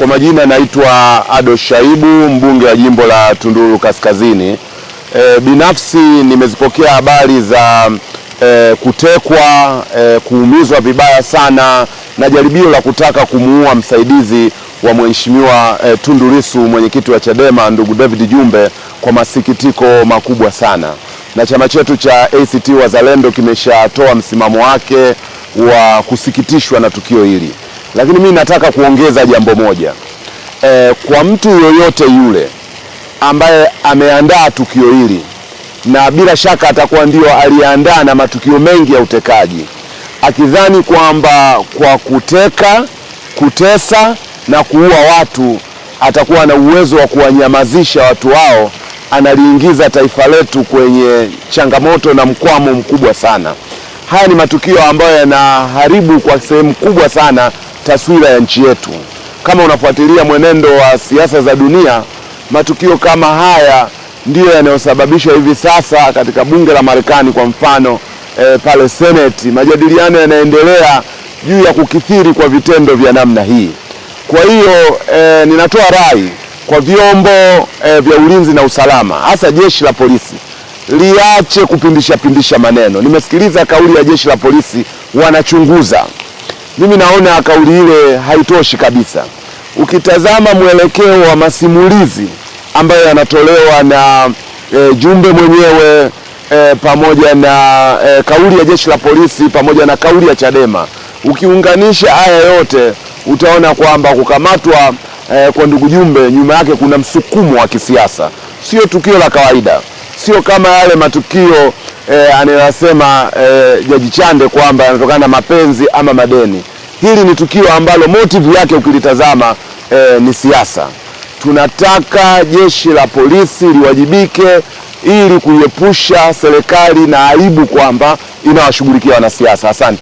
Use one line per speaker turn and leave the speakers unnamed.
Kwa majina naitwa Ado Shaibu, mbunge wa jimbo la Tunduru Kaskazini. Binafsi nimezipokea habari za kutekwa, kuumizwa vibaya sana na jaribio la kutaka kumuua msaidizi wa Mheshimiwa Tundu Lissu, mwenyekiti wa Chadema, ndugu David Jumbe, kwa masikitiko makubwa sana. Na chama chetu cha ACT Wazalendo kimeshatoa msimamo wake wa kusikitishwa na tukio hili. Lakini mimi nataka kuongeza jambo moja. Kwa mtu yoyote yule ambaye ameandaa tukio hili, na bila shaka atakuwa ndio aliandaa na matukio mengi ya utekaji, akidhani kwamba kwa kuteka, kutesa na kuua watu atakuwa na uwezo wa kuwanyamazisha watu wao, analiingiza taifa letu kwenye changamoto na mkwamo mkubwa sana. Haya ni matukio ambayo yanaharibu kwa sehemu kubwa sana taswira ya nchi yetu. Kama unafuatilia mwenendo wa siasa za dunia, matukio kama haya ndiyo yanayosababisha hivi sasa katika bunge la Marekani, kwa mfano pale Senate, majadiliano yanaendelea juu ya kukithiri kwa vitendo vya namna hii. Kwa hiyo ninatoa rai kwa vyombo vya ulinzi na usalama, hasa jeshi la polisi, liache kupindisha maneno. Nimesikiliza kauli ya jeshi la polisi, wanachunguza. Mimi naona kauli ile haitoshi kabisa. Ukitazama mwelekeo wa masimulizi ambayo yanatolewa na Jumbe mwenyewe pamoja na kauli ya jeshi la polisi pamoja na kauli ya Chadema, ukiunganisha haya yote utaona kwamba kukamatwa kwa ndugu Jumbe nyuma yake kuna msukumo wa kisiasa. Sio tukio la kawaida, sio kama yale matukio anayosema Jaji Chande kwamba yanatokana na mapenzi ama madeni. Hili ni tukio ambalo motive yake ukilitazama ni siasa. Tunataka jeshi la polisi liwajibike ili kuiepusha serikali na aibu kwamba inawashughulikia wanasiasa. Asante.